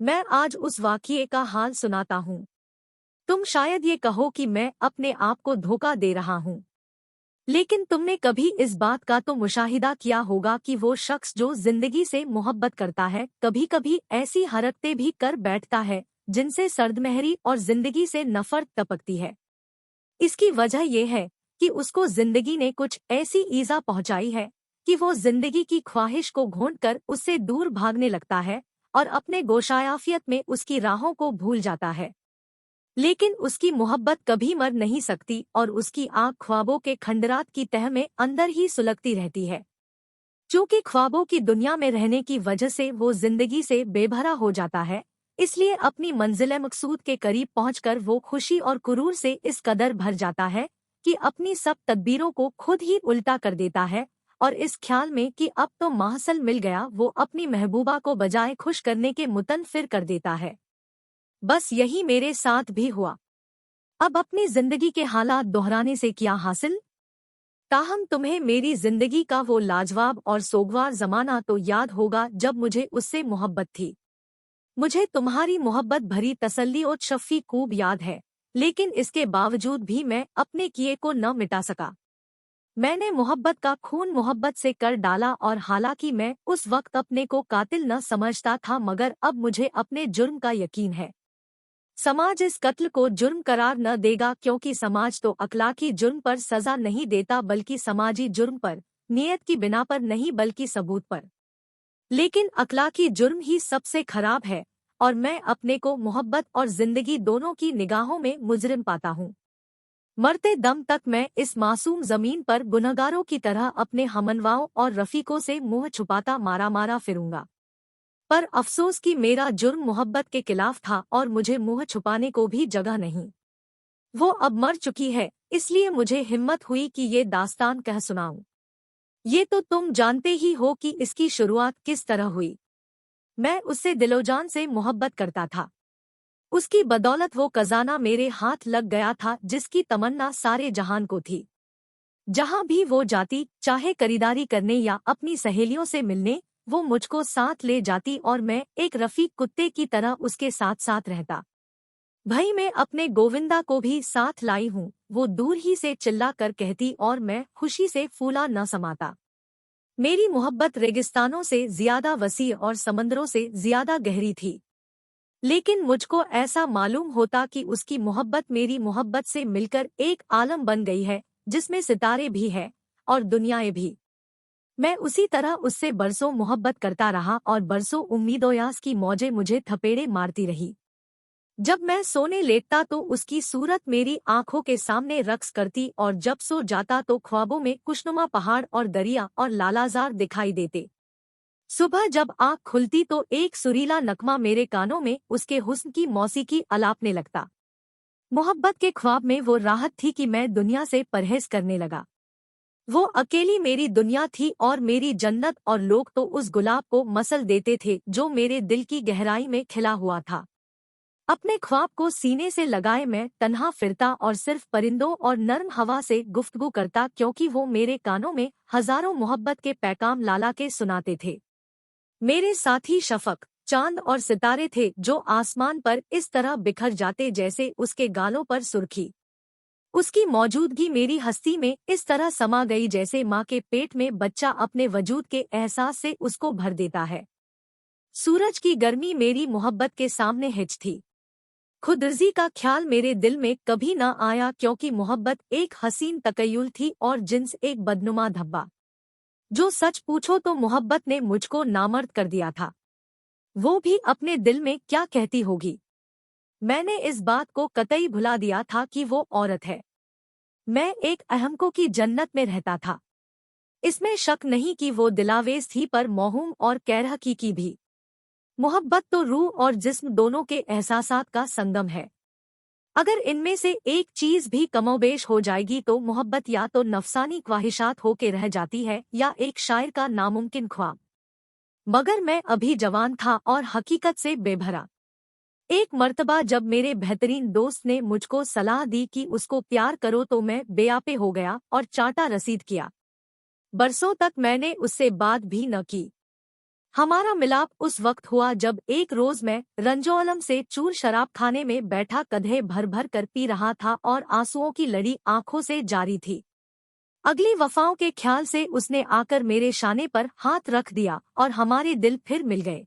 मैं आज उस वाक़ये का हाल सुनाता हूँ। तुम शायद ये कहो कि मैं अपने आप को धोखा दे रहा हूँ। लेकिन तुमने कभी इस बात का तो मुशाहिदा किया होगा कि वो शख्स जो जिंदगी से मोहब्बत करता है, कभी-कभी ऐसी हरकतें भी कर बैठता है, जिनसे सर्दमहरी और जिंदगी से नफरत टपकती है। इसकी वजह यह है कि उसको जिंदगी ने कुछ ऐसी ईज़ा पहुंचाई है कि वो जिंदगी की ख्वाहिश को घोंटकर उससे दूर भागने लगता है और अपने गोशायाफियत में उसकी राहों को भूल जाता है। लेकिन उसकी मोहब्बत कभी मर नहीं सकती और उसकी आँख ख्वाबों के खंडरात की तह में अंदर ही सुलगती रहती है। चूंकि ख्वाबों की दुनिया में रहने की वजह से वो जिंदगी से बेभरा हो जाता है, इसलिए अपनी मंजिल मकसूद के करीब पहुंचकर वो खुशी और कुरूर से इस कदर भर जाता है कि अपनी सब तदबीरों को खुद ही उल्टा कर देता है और इस ख्याल में कि अब तो माहसल मिल गया, वो अपनी महबूबा को बजाय खुश करने के मुतनफिर कर देता है। बस यही मेरे साथ भी हुआ। अब अपनी जिंदगी के हालात दोहराने से क्या हासिल? ताहम तुम्हें मेरी जिंदगी का वो लाजवाब और सोगवार जमाना तो याद होगा जब मुझे उससे मोहब्बत थी। मुझे तुम्हारी मोहब्बत भरी तसल्ली और शफ़ी खूब याद है, लेकिन इसके बावजूद भी मैं अपने किए को न मिटा सका। मैंने मोहब्बत का खून मोहब्बत से कर डाला और हालांकि मैं उस वक्त अपने को कातिल न समझता था, मगर अब मुझे अपने जुर्म का यकीन है। समाज इस कत्ल को जुर्म करार न देगा, क्योंकि समाज तो अखलाकी जुर्म पर सजा नहीं देता बल्कि समाजी जुर्म पर, नियत की बिना पर नहीं बल्कि सबूत पर। लेकिन अखलाकी जुर्म ही सबसे खराब है और मैं अपने को मोहब्बत और जिंदगी दोनों की निगाहों में मुजरिम पाता हूँ। मरते दम तक मैं इस मासूम जमीन पर गुनहगारों की तरह अपने हमनवाओं और रफीकों से मुंह छुपाता मारा मारा फिरूंगा। पर अफसोस कि मेरा जुर्म मोहब्बत के खिलाफ था और मुझे मुंह छुपाने को भी जगह नहीं। वो अब मर चुकी है, इसलिए मुझे हिम्मत हुई कि ये दास्तान कह सुनाऊं। ये तो तुम जानते ही हो कि इसकी शुरुआत किस तरह हुई। मैं उससे दिलोजान से मोहब्बत करता था। उसकी बदौलत वो खजाना मेरे हाथ लग गया था जिसकी तमन्ना सारे जहान को थी। जहां भी वो जाती, चाहे खरीदारी करने या अपनी सहेलियों से मिलने, वो मुझको साथ ले जाती और मैं एक रफीक कुत्ते की तरह उसके साथ साथ रहता। भाई मैं अपने गोविंदा को भी साथ लाई हूँ, वो दूर ही से चिल्ला कर कहती और मैं खुशी से फूला न समाता। मेरी मोहब्बत रेगिस्तानों से ज्यादा वसी और समंदरों से ज्यादा गहरी थी। लेकिन मुझको ऐसा मालूम होता कि उसकी मोहब्बत मेरी मोहब्बत से मिलकर एक आलम बन गई है, जिसमें सितारे भी हैं और दुनियाएं भी। मैं उसी तरह उससे बरसों मोहब्बत करता रहा और बरसों उम्मीदोयास की मौजें मुझे थपेड़े मारती रही। जब मैं सोने लेटता तो उसकी सूरत मेरी आंखों के सामने रक्स करती और जब सो जाता तो ख्वाबों में खुशनुमा पहाड़ और दरिया और लालाजार दिखाई देते। सुबह जब आँख खुलती तो एक सुरीला नगमा मेरे कानों में उसके हुस्न की मौसीकी अलापने लगता। मोहब्बत के ख्वाब में वो राहत थी कि मैं दुनिया से परहेज करने लगा। वो अकेली मेरी दुनिया थी और मेरी जन्नत, और लोग तो उस गुलाब को मसल देते थे जो मेरे दिल की गहराई में खिला हुआ था। अपने ख्वाब को सीने से लगाए मैं तन्हा फिरता और सिर्फ परिंदों और नर्म हवा से गुफ्तगू करता, क्योंकि वो मेरे कानों में हजारों मोहब्बत के पैगाम लाला के सुनाते थे। मेरे साथी शफक, चांद और सितारे थे जो आसमान पर इस तरह बिखर जाते जैसे उसके गालों पर सुर्खी। उसकी मौजूदगी मेरी हस्ती में इस तरह समा गई जैसे माँ के पेट में बच्चा अपने वजूद के एहसास से उसको भर देता है। सूरज की गर्मी मेरी मोहब्बत के सामने हिच थी। खुदर्जी का ख्याल मेरे दिल में कभी न आया, क्योंकि मोहब्बत एक हसीन तकय्युल थी और जिन्स एक बदनुमा धब्बा। जो सच पूछो तो मोहब्बत ने मुझको नामर्द कर दिया था। वो भी अपने दिल में क्या कहती होगी। मैंने इस बात को कतई भुला दिया था कि वो औरत है। मैं एक अहमको की जन्नत में रहता था। इसमें शक नहीं कि वो दिलावेज थी, पर मौहूम और कैरहकी की भी। मोहब्बत तो रूह और जिस्म दोनों के एहसासात का संगम है। अगर इनमें से एक चीज भी कमोबेश हो जाएगी तो मोहब्बत या तो नफसानी ख्वाहिशात होके रह जाती है या एक शायर का नामुमकिन ख्वाब। मगर मैं अभी जवान था और हकीकत से बेभरा। एक मर्तबा जब मेरे बेहतरीन दोस्त ने मुझको सलाह दी कि उसको प्यार करो तो मैं बेआपे हो गया और चाटा रसीद किया। बरसों तक मैंने उससे बात भी न की। हमारा मिलाप उस वक्त हुआ जब एक रोज मैं रंजोलम से चूर शराब खाने में बैठा कधे भर भर कर पी रहा था और आंसुओं की लड़ी आंखों से जारी थी। अगली वफाओं के ख्याल से उसने आकर मेरे शाने पर हाथ रख दिया और हमारे दिल फिर मिल गए।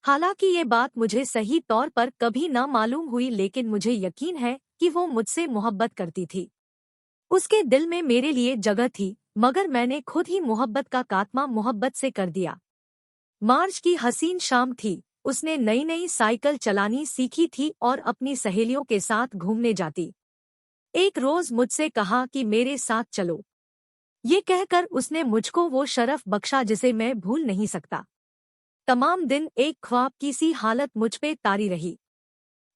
हालांकि ये बात मुझे सही तौर पर कभी न मालूम हुई, लेकिन मुझे यकीन है कि वो मुझसे मोहब्बत करती थी। उसके दिल में मेरे लिए जगह थी, मगर मैंने खुद ही मोहब्बत का खात्मा मोहब्बत से कर दिया। मार्च की हसीन शाम थी। उसने नई नई साइकिल चलानी सीखी थी और अपनी सहेलियों के साथ घूमने जाती। एक रोज मुझसे कहा कि मेरे साथ चलो। ये कहकर उसने मुझको वो शरफ बख्शा जिसे मैं भूल नहीं सकता। तमाम दिन एक ख्वाब की सी हालत मुझ पे तारी रही।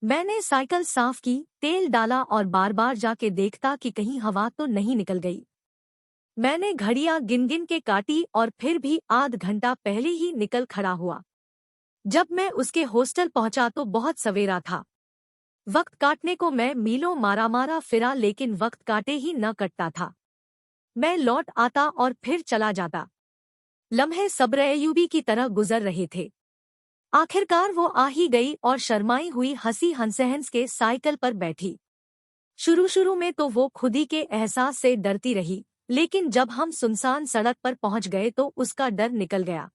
मैंने साइकिल साफ की, तेल डाला और बार बार जाके देखता कि कहीं हवा तो नहीं निकल गई। मैंने घड़ियां गिन गिन के काटी और फिर भी आध घंटा पहले ही निकल खड़ा हुआ। जब मैं उसके हॉस्टल पहुंचा तो बहुत सवेरा था। वक्त काटने को मैं मीलों मारा मारा फिरा, लेकिन वक्त काटे ही न कटता था। मैं लौट आता और फिर चला जाता। लम्हे सब्र-ए-यूबी की तरह गुजर रहे थे। आखिरकार वो आ ही गई और शर्माई हुई हंसी हंसहंस के साइकिल पर बैठी। शुरू शुरू में तो वो खुद ही के एहसास से डरती रही, लेकिन जब हम सुनसान सड़क पर पहुंच गए तो उसका डर निकल गया।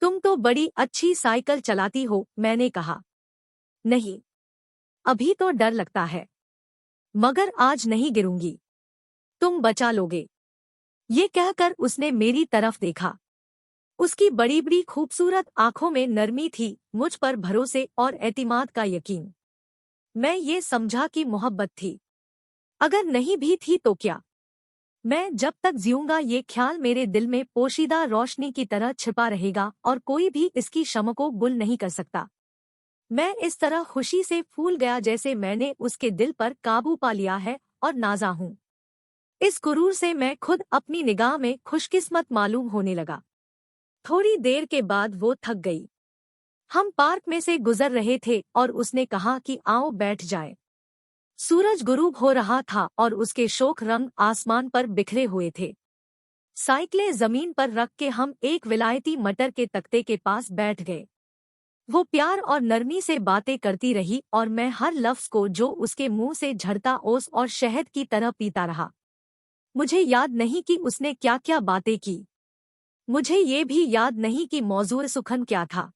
तुम तो बड़ी अच्छी साइकिल चलाती हो, मैंने कहा। नहीं, अभी तो डर लगता है, मगर आज नहीं गिरूंगी, तुम बचा लोगे। ये कहकर उसने मेरी तरफ देखा। उसकी बड़ी बड़ी खूबसूरत आंखों में नरमी थी, मुझ पर भरोसे और एतिमाद का यकीन। मैं ये समझा कि मोहब्बत थी। अगर नहीं भी थी तो क्या, मैं जब तक जीऊंगा ये ख्याल मेरे दिल में पोशीदा रोशनी की तरह छिपा रहेगा और कोई भी इसकी शम को गुल नहीं कर सकता। मैं इस तरह खुशी से फूल गया जैसे मैंने उसके दिल पर काबू पा लिया है और नाज़ा हूँ। इस गुरूर से मैं खुद अपनी निगाह में खुशकिस्मत मालूम होने लगा। थोड़ी देर के बाद वो थक गई। हम पार्क में से गुजर रहे थे और उसने कहा कि आओ बैठ जाए। सूरज गुरूब हो रहा था और उसके शोख रंग आसमान पर बिखरे हुए थे। साइकिलें जमीन पर रख के हम एक विलायती मटर के तख्ते के पास बैठ गए। वो प्यार और नरमी से बातें करती रही और मैं हर लफ्ज को जो उसके मुंह से झड़ता ओस और शहद की तरह पीता रहा। मुझे याद नहीं कि उसने क्या क्या बातें की। मुझे ये भी याद नहीं कि मौजूद सुखन क्या था।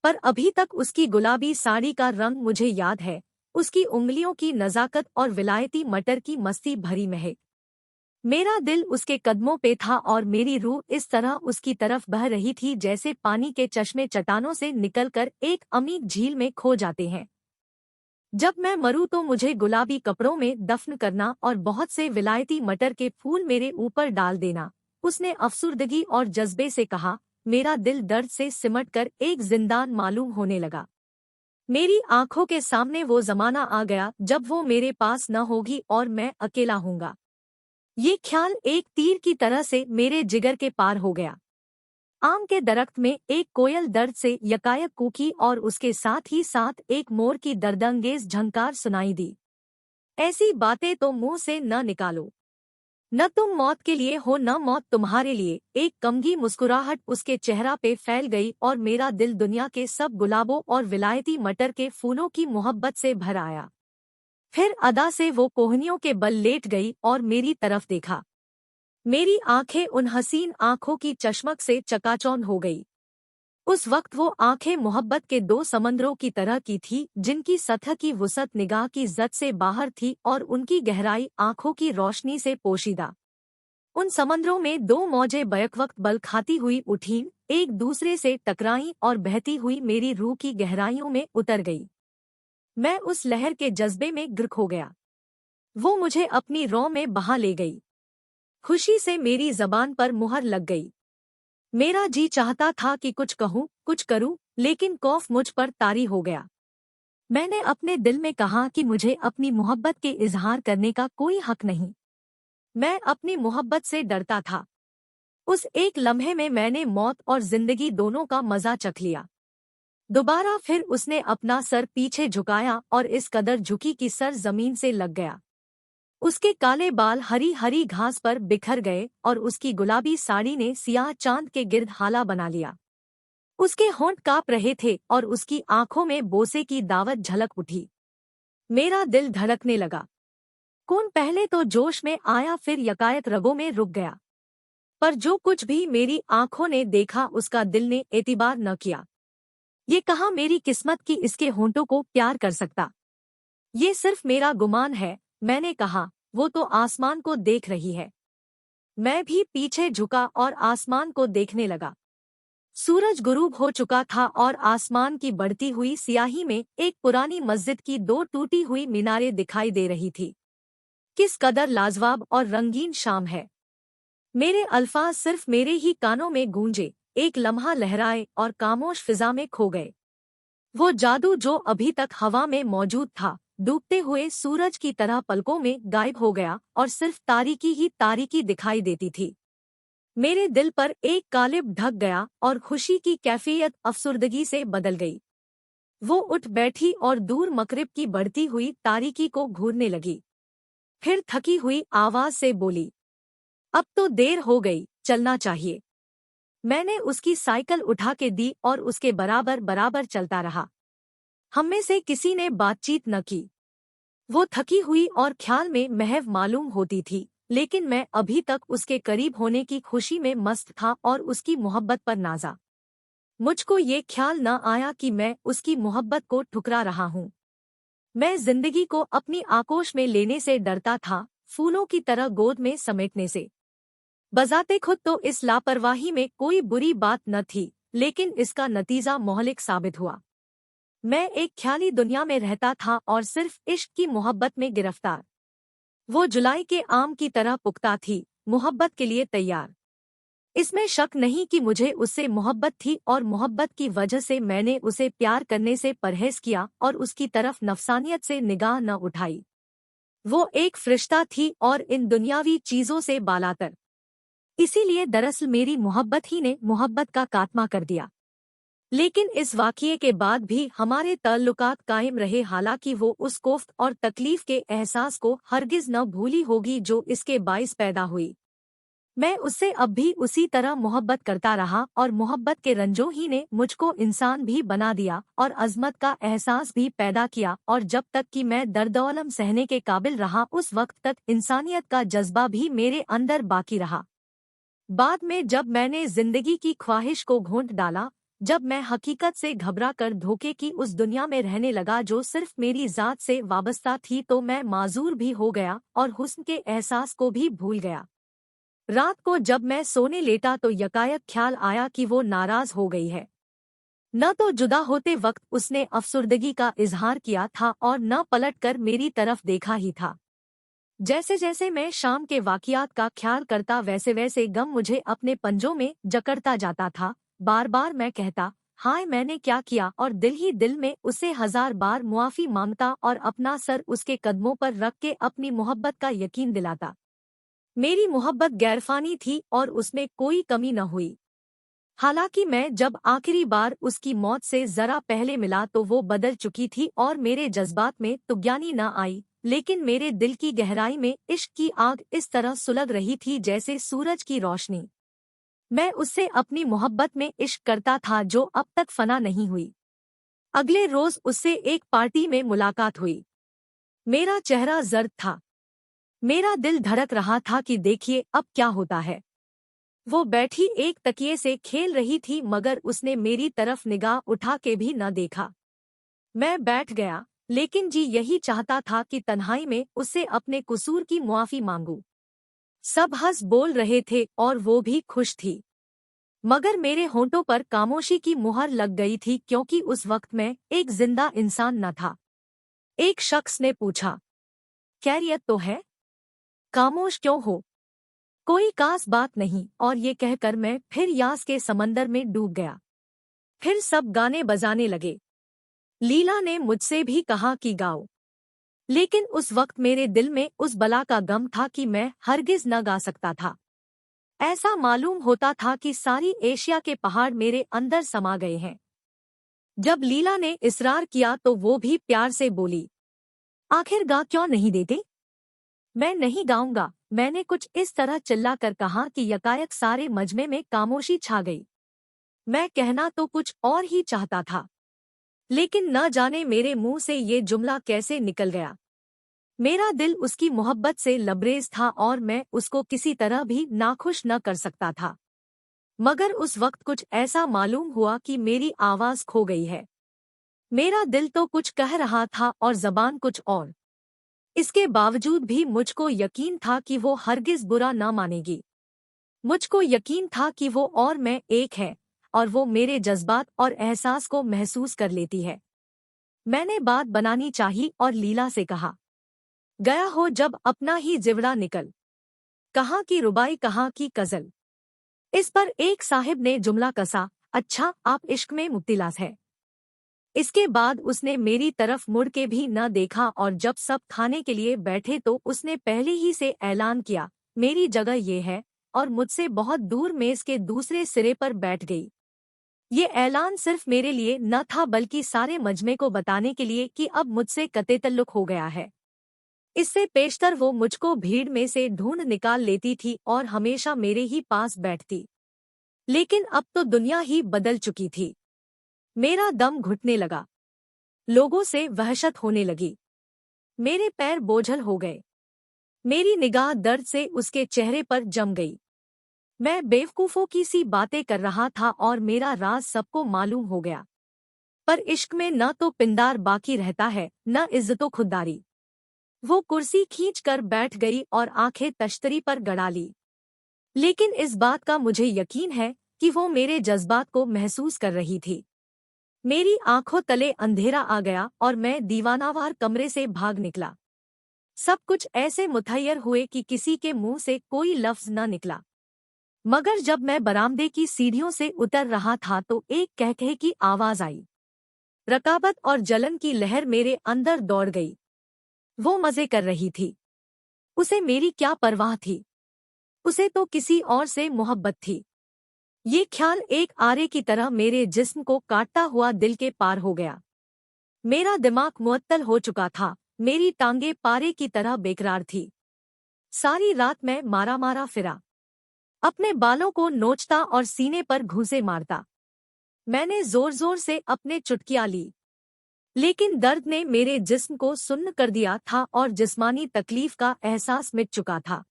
पर अभी तक उसकी गुलाबी साड़ी का रंग मुझे याद है, उसकी उंगलियों की नज़ाकत और विलायती मटर की मस्ती भरी महक। मेरा दिल उसके कदमों पे था और मेरी रूह इस तरह उसकी तरफ बह रही थी जैसे पानी के चश्मे चट्टानों से निकलकर एक अमीर झील में खो जाते हैं। जब मैं मरूं तो मुझे गुलाबी कपड़ों में दफन करना और बहुत से विलायती मटर के फूल मेरे ऊपर डाल देना, उसने अफसुर्दगी और जज्बे से कहा। मेरा दिल दर्द से सिमट कर एक जिंदान मालूम होने लगा। मेरी आंखों के सामने वो जमाना आ गया जब वो मेरे पास न होगी और मैं अकेला हूँगा। ये ख्याल एक तीर की तरह से मेरे जिगर के पार हो गया। आम के दरख्त में एक कोयल दर्द से यकायक कूकी और उसके साथ ही साथ एक मोर की दर्दंगेज झंकार सुनाई दी। ऐसी बातें तो मुंह से न निकालो। न तुम मौत के लिए हो न मौत तुम्हारे लिए। एक कमगी मुस्कुराहट उसके चेहरा पे फैल गई और मेरा दिल दुनिया के सब गुलाबों और विलायती मटर के फूलों की मोहब्बत से भर आया। फिर अदा से वो कोहनियों के बल लेट गई और मेरी तरफ देखा। मेरी आंखें उन हसीन आंखों की चशमक से चकाचौंध हो गई। उस वक्त वो आंखें मोहब्बत के दो समंदरों की तरह की थी, जिनकी सतह की वुसअत निगाह की जद से बाहर थी और उनकी गहराई आंखों की रोशनी से पोशीदा। उन समंदरों में दो मौजें बैक वक्त बल खाती हुई उठीं, एक दूसरे से टकराईं और बहती हुई मेरी रूह की गहराइयों में उतर गई। मैं उस लहर के जज्बे में गिरक हो गया। वो मुझे अपनी रौ में बहा ले गई। खुशी से मेरी जबान पर मुहर लग गई। मेरा जी चाहता था कि कुछ कहूँ, कुछ करूँ, लेकिन खौफ मुझ पर तारी हो गया। मैंने अपने दिल में कहा कि मुझे अपनी मोहब्बत के इजहार करने का कोई हक नहीं। मैं अपनी मोहब्बत से डरता था। उस एक लम्हे में मैंने मौत और जिंदगी दोनों का मजा चख लिया। दोबारा फिर उसने अपना सर पीछे झुकाया और इस कदर झुकी कि सर जमीन से लग गया। उसके काले बाल हरी हरी घास पर बिखर गए और उसकी गुलाबी साड़ी ने सियाह चांद के गिर्द हाला बना लिया। उसके होंठ कांप रहे थे और उसकी आंखों में बोसे की दावत झलक उठी। मेरा दिल धड़कने लगा। खून पहले तो जोश में आया, फिर यकायक रगों में रुक गया। पर जो कुछ भी मेरी आंखों ने देखा उसका दिल ने एतबार न किया। ये कहा मेरी किस्मत की इसके होंठों को प्यार कर सकता। ये सिर्फ मेरा गुमान है, मैंने कहा। वो तो आसमान को देख रही है। मैं भी पीछे झुका और आसमान को देखने लगा। सूरज गुरूब हो चुका था और आसमान की बढ़ती हुई सियाही में एक पुरानी मस्जिद की दो टूटी हुई मीनारें दिखाई दे रही थी। किस कदर लाजवाब और रंगीन शाम है। मेरे अल्फाज सिर्फ मेरे ही कानों में गूंजे, एक लम्हा लहराए और खामोश फिजा में खो गए। वो जादू जो अभी तक हवा में मौजूद था, डूबते हुए सूरज की तरह पलकों में गायब हो गया और सिर्फ तारीकी ही तारीकी दिखाई देती थी। मेरे दिल पर एक कालिब ढक गया और खुशी की कैफियत अफसुर्दगी से बदल गई। वो उठ बैठी और दूर मगरिब की बढ़ती हुई तारीकी को घूरने लगी। फिर थकी हुई आवाज से बोली, अब तो देर हो गई, चलना चाहिए। मैंने उसकी साइकिल उठा के दी और उसके बराबर बराबर चलता रहा। हम में से किसी ने बातचीत न की। वो थकी हुई और ख्याल में महव मालूम होती थी, लेकिन मैं अभी तक उसके करीब होने की खुशी में मस्त था और उसकी मोहब्बत पर नाजा। मुझको ये ख्याल न आया कि मैं उसकी मोहब्बत को ठुकरा रहा हूँ। मैं जिंदगी को अपनी आकोश में लेने से डरता था, फूलों की तरह गोद में समेटने से। बजाते खुद तो इस लापरवाही में कोई बुरी बात न थी, लेकिन इसका नतीजा मोहलिक साबित हुआ। मैं एक ख्याली दुनिया में रहता था और सिर्फ इश्क की मोहब्बत में गिरफ्तार। वो जुलाई के आम की तरह पुख्ता थी, मोहब्बत के लिए तैयार। इसमें शक नहीं कि मुझे उससे मोहब्बत थी और मोहब्बत की वजह से मैंने उसे प्यार करने से परहेज किया और उसकी तरफ नफसानियत से निगाह न उठाई। वो एक फरिश्ता थी और इन दुनियावी चीजों से बालातर। इसीलिए दरअसल मेरी मोहब्बत ही ने मोहब्बत का खात्मा कर दिया। लेकिन इस वाक़ये के बाद भी हमारे ताल्लुकात कायम रहे, हालांकि वो उस कोफ्त और तकलीफ के एहसास को हरगिज़ न भूली होगी जो इसके बाइस पैदा हुई। मैं उससे अब भी उसी तरह मोहब्बत करता रहा और मोहब्बत के रंजों ही ने मुझको इंसान भी बना दिया और अज़मत का एहसास भी पैदा किया, और जब तक कि मैं दर्द-ओ-अलम सहने के काबिल रहा उस वक्त तक इंसानियत का जज्बा भी मेरे अंदर बाकी रहा। बाद में जब मैंने जिंदगी की ख्वाहिश को घोंट डाला, जब मैं हकीकत से घबरा कर धोखे की उस दुनिया में रहने लगा जो सिर्फ मेरी जात से वाबस्ता थी, तो मैं माजूर भी हो गया और हुस्न के एहसास को भी भूल गया। रात को जब मैं सोने लेटा तो यकायक ख्याल आया कि वो नाराज हो गई है। न तो जुदा होते वक्त उसने अफसुर्दगी का इजहार किया था और न पलटकर मेरी तरफ देखा ही था। जैसे जैसे मैं शाम के वाक़ियात का ख्याल करता वैसे वैसे गम मुझे अपने पंजों में जकड़ता जाता था। बार बार मैं कहता, हाय मैंने क्या किया, और दिल ही दिल में उससे 1000 बार मुआफ़ी मांगता और अपना सर उसके कदमों पर रख के अपनी मोहब्बत का यकीन दिलाता। मेरी मोहब्बत गैरफानी थी और उसमें कोई कमी न हुई। हालांकि मैं जब आखिरी बार उसकी मौत से जरा पहले मिला तो वो बदल चुकी थी और मेरे जज्बात में तुगयानी न आई, लेकिन मेरे दिल की गहराई में इश्क की आग इस तरह सुलग रही थी जैसे सूरज की रोशनी। मैं उससे अपनी मोहब्बत में इश्क करता था जो अब तक फना नहीं हुई। अगले रोज उससे एक पार्टी में मुलाकात हुई। मेरा चेहरा जर्द था। मेरा दिल धड़क रहा था कि देखिए अब क्या होता है। वो बैठी एक तकिए से खेल रही थी, मगर उसने मेरी तरफ निगाह उठा के भी न देखा। मैं बैठ गया, लेकिन जी यही चाहता था कि तन्हाई में उससे अपने कसूर की मुआफ़ी मांगूं। सब हंस बोल रहे थे और वो भी खुश थी, मगर मेरे होंठों पर खामोशी की मुहर लग गई थी, क्योंकि उस वक्त मैं एक जिंदा इंसान न था। एक शख्स ने पूछा, खैरियत तो है? खामोश क्यों हो? कोई खास बात नहीं, और ये कहकर मैं फिर यास के समंदर में डूब गया। फिर सब गाने बजाने लगे। लीला ने मुझसे भी कहा कि गाओ, लेकिन उस वक्त मेरे दिल में उस बला का गम था कि मैं हरगिज न गा सकता था। ऐसा मालूम होता था कि सारी एशिया के पहाड़ मेरे अंदर समा गए हैं। जब लीला ने इसरार किया तो वो भी प्यार से बोली, आखिर गा क्यों नहीं देते? मैं नहीं गाऊंगा, मैंने कुछ इस तरह चिल्ला कर कहा कि यकायक सारे मजमे में खामोशी छा गई। मैं कहना तो कुछ और ही चाहता था, लेकिन न जाने मेरे मुंह से ये जुमला कैसे निकल गया। मेरा दिल उसकी मोहब्बत से लबरेज था और मैं उसको किसी तरह भी नाखुश न कर सकता था। मगर उस वक्त कुछ ऐसा मालूम हुआ कि मेरी आवाज खो गई है। मेरा दिल तो कुछ कह रहा था और जबान कुछ और। इसके बावजूद भी मुझको यकीन था कि वो हरगिज बुरा न मानेगी। मुझको यकीन था कि वो और मैं एक है और वो मेरे जज्बात और एहसास को महसूस कर लेती है। मैंने बात बनानी चाही और लीला से कहा, गया हो जब अपना ही जिवड़ा निकल, कहाँ की रुबाई कहाँ की गजल। इस पर एक साहिब ने जुमला कसा, अच्छा आप इश्क में मुब्तिला है। इसके बाद उसने मेरी तरफ मुड़ के भी न देखा और जब सब खाने के लिए बैठे तो उसने पहले ही से ऐलान किया, मेरी जगह ये है, और मुझसे बहुत दूर मेज के दूसरे सिरे पर बैठ गई। ये ऐलान सिर्फ मेरे लिए न था बल्कि सारे मजमे को बताने के लिए कि अब मुझसे कते तल्लुक हो गया है। इससे पेशतर वो मुझको भीड़ में से ढूंढ निकाल लेती थी और हमेशा मेरे ही पास बैठती। लेकिन अब तो दुनिया ही बदल चुकी थी। मेरा दम घुटने लगा, लोगों से वहशत होने लगी, मेरे पैर बोझल हो गए। मेरी निगाह दर्द से उसके चेहरे पर जम गई। मैं बेवकूफों की सी बातें कर रहा था और मेरा राज सबको मालूम हो गया। पर इश्क में न तो पिंदार बाकी रहता है न इज्जतो खुददारी। वो कुर्सी खींच कर बैठ गई और आंखें तश्तरी पर गड़ा ली। लेकिन इस बात का मुझे यकीन है कि वो मेरे जज्बात को महसूस कर रही थी। मेरी आंखों तले अंधेरा आ गया और मैं दीवानावार कमरे से भाग निकला। सब कुछ ऐसे मुतहैयर हुए कि किसी के मुंह से कोई लफ्ज न निकला। मगर जब मैं बरामदे की सीढ़ियों से उतर रहा था तो एक कहकहे की आवाज आई। रकाबत और जलन की लहर मेरे अंदर दौड़ गई। वो मजे कर रही थी। उसे मेरी क्या परवाह थी। उसे तो किसी और से मोहब्बत थी। ये ख्याल एक आरे की तरह मेरे जिस्म को काटता हुआ दिल के पार हो गया। मेरा दिमाग मुअत्तल हो चुका था, मेरी टांगे पारे की तरह बेकरार थी। सारी रात मैं मारा मारा फिरा, अपने बालों को नोचता और सीने पर घूंसे मारता। मैंने जोर जोर से अपने चुटकियां ली, लेकिन दर्द ने मेरे जिस्म को सुन्न कर दिया था और जिस्मानी तकलीफ का एहसास मिट चुका था।